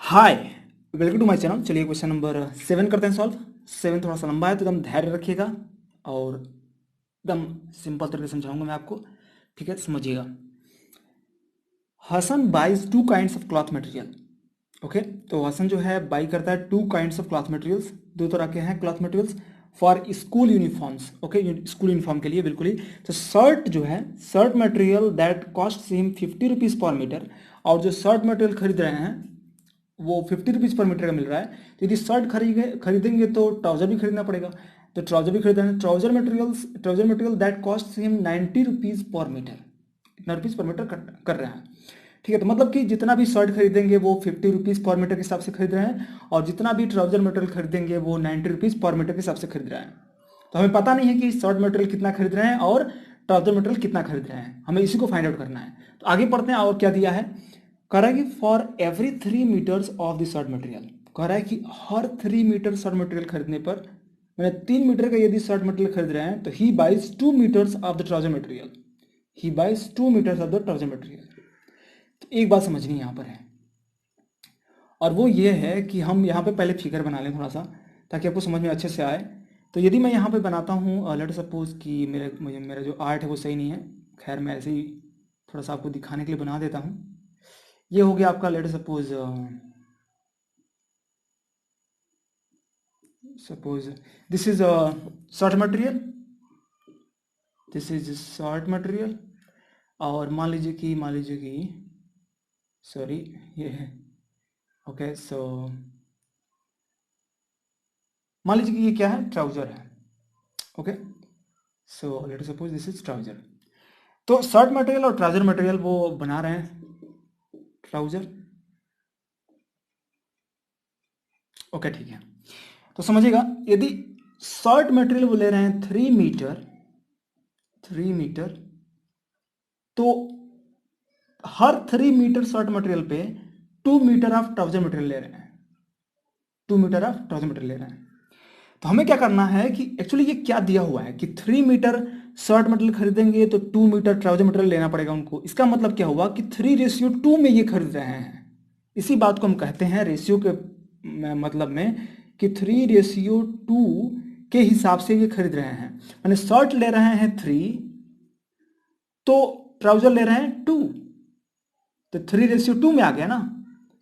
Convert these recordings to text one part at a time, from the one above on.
Hi, welcome to my channel. चलिए question number 7 करते हैं सॉल्व। 7 थोड़ा सा लंबा है तो एकदम धैर्य रखिएगा और एकदम सिंपल तरीके से समझाऊंगा मैं आपको। ठीक है, समझिएगा। Hasan buys two kinds of cloth material. Okay, तो हसन जो है बाई करता है two kinds of cloth materials, दो तरह के हैं cloth materials for school uniforms. Okay, school uniform के लिए बिल्कुल ही। तो शर्ट जो है, shirt material that cost him 50 rupees per metre, और जो शर्ट मटेरियल खरीद रहे हैं वो 50 रुपीज़ पर मीटर का मिल रहा है। तो यदि शर्ट खरीदेंगे तो ट्राउजर भी खरीदना पड़ेगा। तो ट्राउजर भी खरीदना है। Trouser material that cost him 90 rupees per metre, इतना रुपीज़ पर मीटर कर रहे हैं। ठीक है, तो मतलब कि जितना भी शर्ट खरीदेंगे वो 50 रुपीज़ पर मीटर के हिसाब से खरीद रहे हैं, और जितना भी ट्राउजर मटेरियल खरीदेंगे वो 90 रुपीज़ पर मीटर के हिसाब से खरीद रहे हैं। तो हमें पता नहीं है कि शर्ट मटेरियल कितना खरीद रहे हैं और ट्राउजर मटेरियल कितना खरीद रहे हैं, हमें इसी को फाइंड आउट करना है। तो आगे पढ़ते हैं। और क्या दिया है, कह रहा है कि for every 3 metres of the shirt material, कह रहा है कि हर 3 मीटर शर्ट मटेरियल खरीदने पर, मैंने 3 मीटर का यदि शर्ट मटेरियल खरीद रहे हैं तो he buys 2 metres of the trouser material. He buys 2 metres of the trouser material. तो एक बात समझनी यहाँ पर है, और वो ये है कि हम यहाँ पे पहले फिगर बना लें थोड़ा सा, ताकि आपको समझ में अच्छे से आए। तो यदि मैं यहाँ पे बनाता हूँ, लेट सपोज कि मेरा जो आर्ट है वो सही नहीं है। खैर, मैं ऐसे ही थोड़ा सा आपको दिखाने के लिए बना देता हूँ। ये हो गया आपका, let suppose this is short material, this is short material. और मान लीजिए कि सॉरी, ये है। ओके, सो मान लीजिए कि ये क्या है, ट्राउजर है। Okay, so let suppose this is trouser. तो शर्ट मटेरियल और ट्राउजर मटेरियल वो बना रहे हैं ट्राउजर। ओके, ठीक है। तो समझिएगा, यदि शर्ट मटेरियल वो ले रहे हैं 3 मीटर, 3 मीटर, तो हर 3 मीटर शर्ट मटेरियल पे 2 मीटर ऑफ ट्राउजर मटेरियल ले रहे हैं, 2 मीटर ऑफ ट्राउजर मटेरियल ले रहे हैं। तो हमें क्या करना है कि एक्चुअली ये क्या दिया हुआ है कि 3 मीटर शर्ट मटेरियल खरीदेंगे तो 2 मीटर ट्राउजर मटेरियल लेना पड़ेगा उनको। इसका मतलब क्या हुआ कि 3:2 में ये खरीद रहे हैं। इसी बात को हम कहते हैं रेशियो के मतलब में, कि 3:2 के हिसाब से ये खरीद रहे हैं। मैंने शर्ट ले रहे हैं 3, तो ट्राउजर ले रहे हैं 2, तो 3:2 में आ गया ना।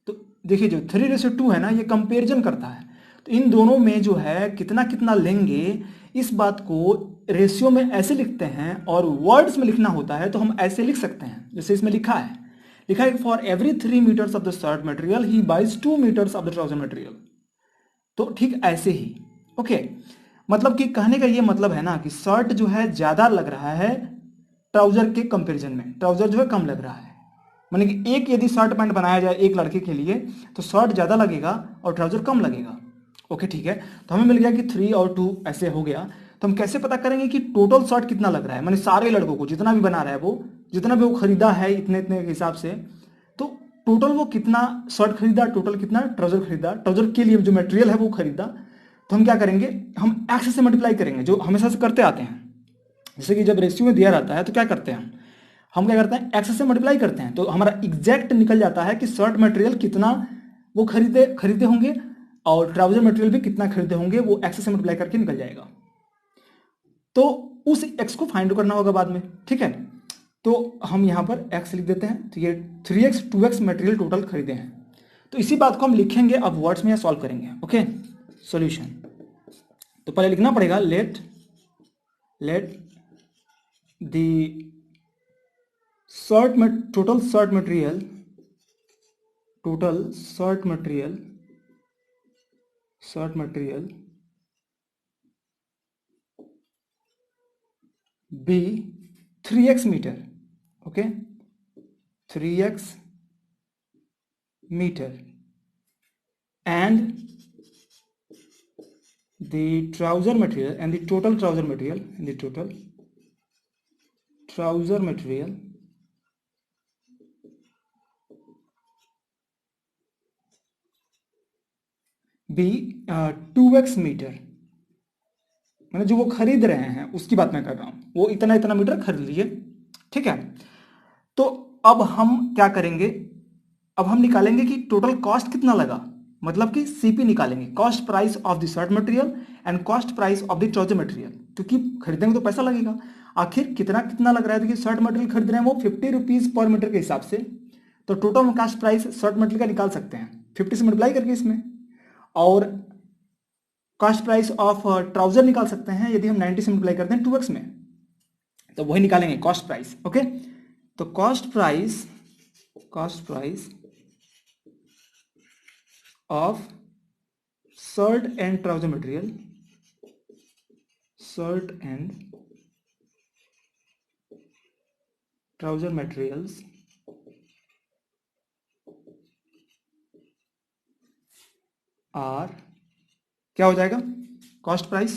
तो देखिए, जो 3:2 है ना, ये कंपेरिजन करता है। तो इन दोनों में जो है कितना कितना लेंगे, इस बात को रेशियो में ऐसे लिखते हैं, और वर्ड्स में लिखना होता है तो हम ऐसे लिख सकते हैं जैसे इसमें लिखा है कि for every 3 metres of the shirt material he buys 2 metres of the trouser material. तो ठीक ऐसे ही। ओके, मतलब कि कहने का ये मतलब है ना कि शर्ट जो है ज्यादा लग रहा है ट्राउजर के कंपैरिजन में, ट्राउजर जो है कम लग रहा है। माने कि एक यदि शर्ट पैंट बनाया जाए एक लड़के के लिए, तो शर्ट ज़्यादा लगेगा और ट्राउजर कम लगेगा। ओके, ठीक है। तो हमें मिल गया कि 3 और 2 ऐसे हो गया। तो हम कैसे पता करेंगे कि टोटल शर्ट कितना लग रहा है, माने सारे लड़कों को जितना भी बना रहा है वो, जितना भी वो खरीदा है इतने इतने के हिसाब से, तो टोटल वो कितना शर्ट खरीदा, टोटल कितना ट्राउजर खरीदा, ट्राउजर के लिए जो मटेरियल है वो खरीदा। तो हम क्या करेंगे, हम एक्स से मल्टीप्लाई करेंगे, जो हमेशा से करते आते हैं। जैसे कि जब रेशियो में दिया रहता है तो क्या करते हैं, हम क्या करते हैं, एक्स से मल्टीप्लाई करते हैं, तो हमारा एग्जैक्ट निकल जाता है कि शर्ट मटेरियल कितना वो खरीदे खरीदे होंगे, और ट्राउजर मटेरियल भी कितना खरीदे होंगे, वो एक्स से मल्टीप्लाई करके निकल जाएगा। तो उस एक्स को फाइंड करना होगा बाद में। ठीक है, तो हम यहाँ पर एक्स लिख देते हैं। तो ये 3x 2x मटेरियल टोटल खरीदे हैं। तो इसी बात को हम लिखेंगे अब वर्ड्स में या सॉल्व करेंगे। Okay, solution. तो पहले लिखना पड़ेगा, let the total short material be 3x meter. Okay, 3x meter, and the trouser material, and the total trouser material be 2x metre. मैंने जो वो खरीद रहे हैं उसकी बात मैं कर रहा हूं, वो इतना इतना मीटर खरीद लिए। ठीक है, तो अब हम क्या करेंगे, अब हम निकालेंगे कि टोटल कॉस्ट कितना लगा, मतलब कि सीपी निकालेंगे, cost price of the shirt material and cost price of the trouser material, क्योंकि खरीदेंगे तो पैसा लगेगा। आखिर कितना कितना लग रहा है, देखिए शर्ट मटेरियल खरीद रहे हैं वो 50 रुपीज पर मीटर के हिसाब से, तो टोटल हम कॉस्ट प्राइस शर्ट मटेरियल का निकाल सकते हैं 50 से मल्टीप्लाई करके इसमें, और कॉस्ट प्राइस ऑफ ट्राउजर निकाल सकते हैं यदि हम 90 से मल्टीप्लाई करते हैं 2x में, तो वही निकालेंगे कॉस्ट प्राइस। ओके, तो cost price of shirt and trouser material, shirt and trouser materials are, क्या हो जाएगा, कॉस्ट प्राइस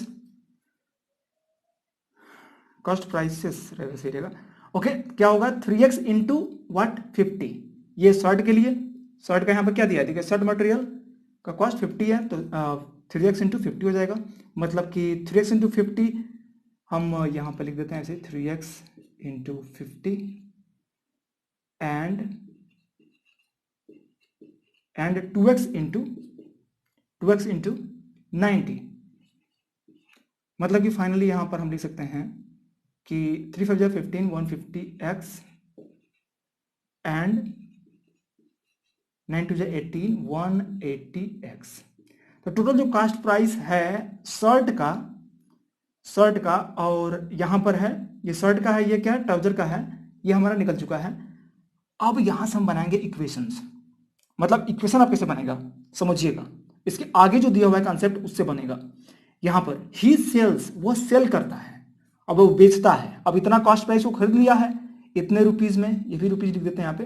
से रहेगा, सही रहेगा। ओके, क्या होगा 3x इंटू वट 50, ये शर्ट के लिए, शर्ट का यहाँ पर क्या दिया है, देखिए शर्ट मटेरियल का कॉस्ट 50 है, तो 3x इंटू 50 हो जाएगा, मतलब कि 3x इंटू 50 हम यहाँ पर लिख देते हैं ऐसे 3x into 50 and 2x into 90, मतलब कि फाइनली यहाँ पर हम लिख सकते हैं कि 3 5 15 150x एंड 9 2 18 180x। तो टोटल जो कास्ट प्राइस है शर्ट का और यहाँ पर है, ये शर्ट का है, ये क्या है ट्राउजर का है, ये हमारा निकल चुका है। अब यहाँ से हम बनाएंगे इक्वेशंस, मतलब इक्वेशन आप कैसे बनेगा समझिएगा, इसके आगे जो दिया हुआ है कॉन्सेप्ट उससे बनेगा। यहाँ पर ही सेल्स, वो सेल करता है, अब वो बेचता है, अब इतना कॉस्ट प्राइस वो खरीद लिया है इतने रुपीज में, ये भी रुपीज लिख देते हैं यहाँ पे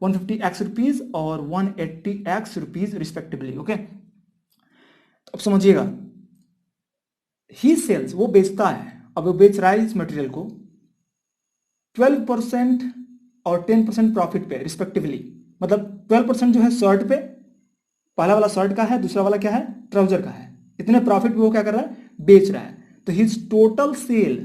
150x रुपीज और 180x रुपीज रिस्पेक्टिवली। ओके, अब समझिएगा, ही सेल्स, वो बेचता है, अब वो बेच रहा है इस मटेरियल को 12% और 10% प्रॉफिट पे रिस्पेक्टिवली, मतलब 12% जो है शर्ट पे, पहला वाला शर्ट का है, दूसरा वाला क्या है ट्राउजर का है, इतने प्रॉफिट पे वो क्या कर रहा है बेच रहा है। तो हिज टोटल सेल,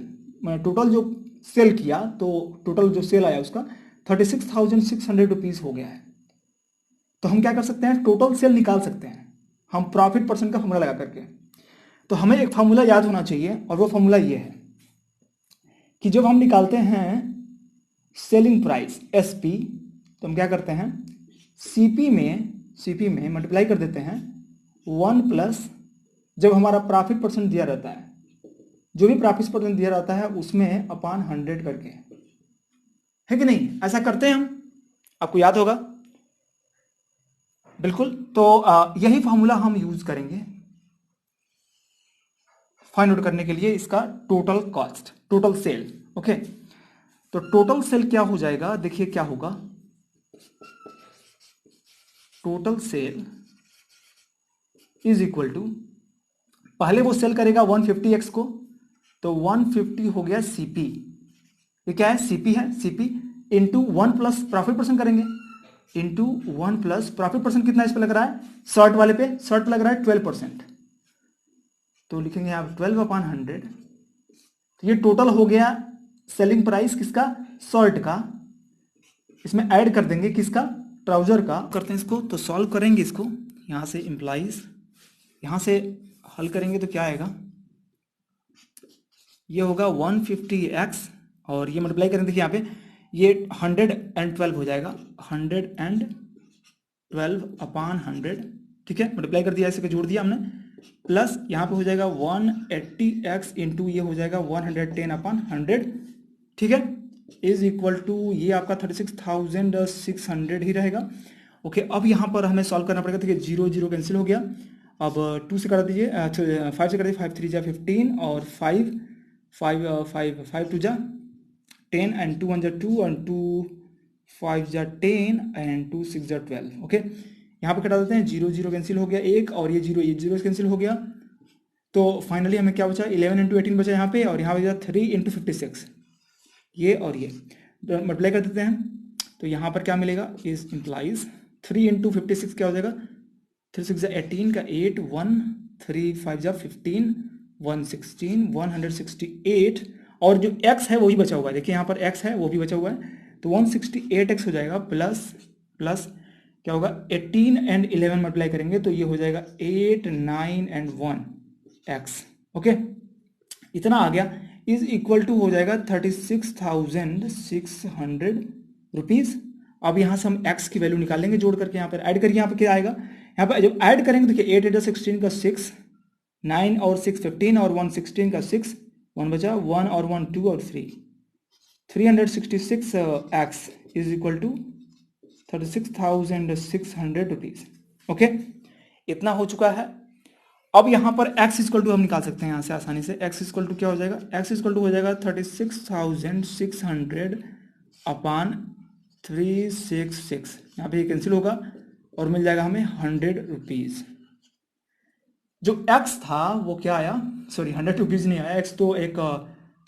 टोटल जो सेल किया, तो टोटल जो सेल आया उसका 36,600 रुपीज हो गया है। तो हम क्या कर सकते हैं, टोटल सेल निकाल सकते हैं हम प्रॉफिट परसेंट का फॉर्मूला लगा करके। तो हमें एक फॉर्मूला याद होना चाहिए, और वो फॉर्मूला ये है कि जब हम निकालते हैं सेलिंग प्राइस एसपी, तो हम क्या करते हैं सीपी में मल्टीप्लाई कर देते हैं 1 प्लस, जब हमारा प्रॉफिट परसेंट दिया रहता है, जो भी प्रॉफिट परसेंट दिया रहता है उसमें अपॉन 100 करके, है कि नहीं, ऐसा करते हैं हम, आपको याद होगा बिल्कुल। तो यही फॉर्मूला हम यूज करेंगे फाइंड आउट करने के लिए इसका total cost, total sale. Okay, तो टोटल सेल क्या हो जाएगा, देखिए क्या होगा, total sale is equal to, पहले वो सेल करेगा 150x को, तो 150 हो गया सीपी, ये क्या है सीपी है, CP into 1 plus profit percent करेंगे, इंटू 1 प्लस प्रॉफिट परसेंट कितना इस पे लग रहा है, शर्ट वाले पे, शर्ट पे लग रहा है 12%, तो लिखेंगे आप 12 अपॉन 100, तो ये टोटल हो गया सेलिंग प्राइस किसका, शर्ट का, इसमें ऐड कर देंगे किसका, ट्राउजर का। करते हैं इसको, तो सॉल्व करेंगे इसको, यहाँ से इंप्लाइज, यहाँ से हल करेंगे तो क्या आएगा, ये होगा 150x और ये मल्टीप्लाई करेंगे, देखिए यहाँ पे ये 112 हो जाएगा, 112 अपॉन 100, ठीक है, मल्टीप्लाई कर दिया, इसे जोड़ दिया हमने, प्लस यहाँ पे हो जाएगा 180x इंटू ये हो जाएगा 110 अपॉन 100, ठीक है, इज इक्वल टू ये आपका 36,600 ही रहेगा। ओके, अब यहाँ पर हमें सॉल्व करना पड़ेगा, देखिए 0 0 कैंसिल हो गया, अब 2 से कर दीजिए, 5 से कर दीजिए, 5 3 जा 15 और 5 2 जा 10 एंड 2 1 जा 2 एंड 2 5 जा 10 एंड 2 6 जा 12। ओके, यहाँ पे कटा देते हैं, 0 0 कैंसिल हो गया एक, और ये 0 कैंसिल हो गया, तो फाइनली हमें क्या बचा 11 इंटू 18 बचा यहाँ पे, और यहाँ बचा 3 इंटू 56, ये और ये मल्टीप्लाई कर देते हैं, तो यहाँ पर क्या मिलेगा, इज इम्प्लाइज 3 इंटू 56 क्या हो जाएगा, 3 6 जा 18 का 8 1 3 5 जा 15 116 168, और जो x है वही बचा हुआ है, देखिए यहाँ पर x है वो भी बचा हुआ है, तो 168x हो जाएगा, प्लस क्या होगा 18 एंड 11 मल्टीप्लाई करेंगे तो ये हो जाएगा 8 9 एंड 1 एक्स। ओके, इतना आ गया इज इक्वल टू हो जाएगा 36,600 रुपीज। अब यहाँ से हम एक्स की वैल्यू निकालेंगे जोड़ करके, यहाँ पर ऐड करिए, यहाँ पर क्या आएगा, यहाँ पर जब ऐड करेंगे देखिए 8 8 16 का 6, 9 और 6 15 और 1 16 का 6, 1 बचा, 1 और 1 2 और 3, 366 x is equal to 36,600 rupees. Okay, इतना हो चुका है। अब यहां पर x इक्वल टू हम निकाल सकते हैं यहां से आसानी से। x इक्वल टू क्या हो जाएगा, x इक्वल टू हो जाएगा 36,600 अपान 366, यहाँ पे ये कैंसिल होगा और मिल जाएगा हमें 100 रुपीज। जो x था वो क्या आया, सॉरी 100 रुपीज नहीं आया, x तो एक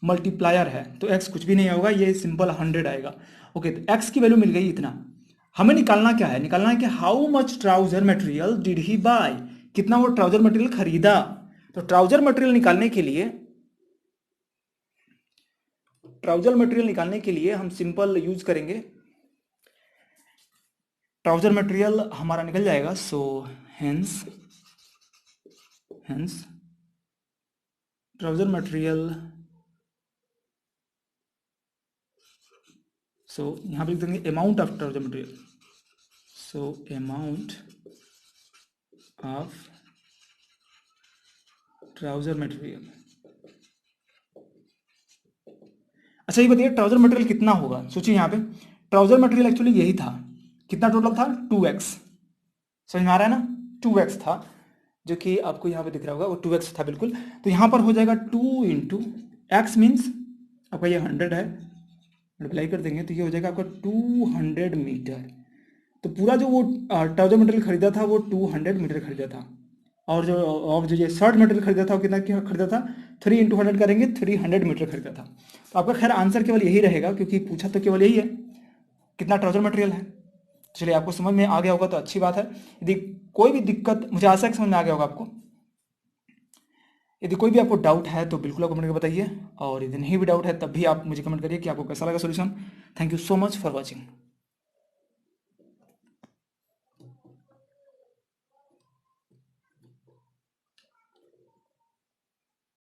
मल्टीप्लायर है तो x कुछ भी नहीं होगा, ये सिंपल 100 आएगा। ओके, तो x की वैल्यू मिल गई इतना। हमें निकालना क्या है, निकालना है कि how much trouser material did he buy, कितना वो ट्राउजर मटेरियल खरीदा। तो ट्राउजर मटेरियल निकालने के लिए हम सिंपल यूज करेंगे, ट्राउजर मटेरियल हमारा निकल जाएगा। सो हेंस ट्राउजर मटेरियल, सो यहां पे लिख देंगे amount of trouser material, so amount of trouser material. अच्छा ये बताइए ट्राउजर मटेरियल कितना होगा, सोचिए यहाँ पे ट्राउजर मटेरियल एक्चुअली यही था, कितना टोटल था 2x, समझ में आ रहा है ना, 2x था, जो कि आपको यहाँ पे दिख रहा होगा वो 2x था बिल्कुल। तो यहाँ पर हो जाएगा 2 इंटू एक्स मीन्स आपका ये 100 है, मल्टीप्लाई कर देंगे तो ये हो जाएगा आपका 200 मीटर। तो पूरा जो वो ट्राउजर मटेरियल खरीदा था वो 200 मीटर खरीदा था, और जो ये शर्ट मटेरियल खरीदा था वो कितना खरीदा था, 3 इंटू 100 करेंगे 300 मीटर खरीदा था। तो आपका खैर आंसर केवल यही रहेगा, क्योंकि पूछा तो केवल यही है कितना ट्राउजर मटेरियल है। चलिए आपको समझ में आ गया होगा तो अच्छी बात है। यदि कोई भी दिक्कत, मुझे आशा है समझ में आ गया होगा आपको, यदि कोई भी आपको डाउट है तो बिल्कुल आप कमेंट करके बताइए, और यदि नहीं भी डाउट है तब भी आप मुझे कमेंट करिए कि आपको कैसा लगा solution. Thank you so much for watching.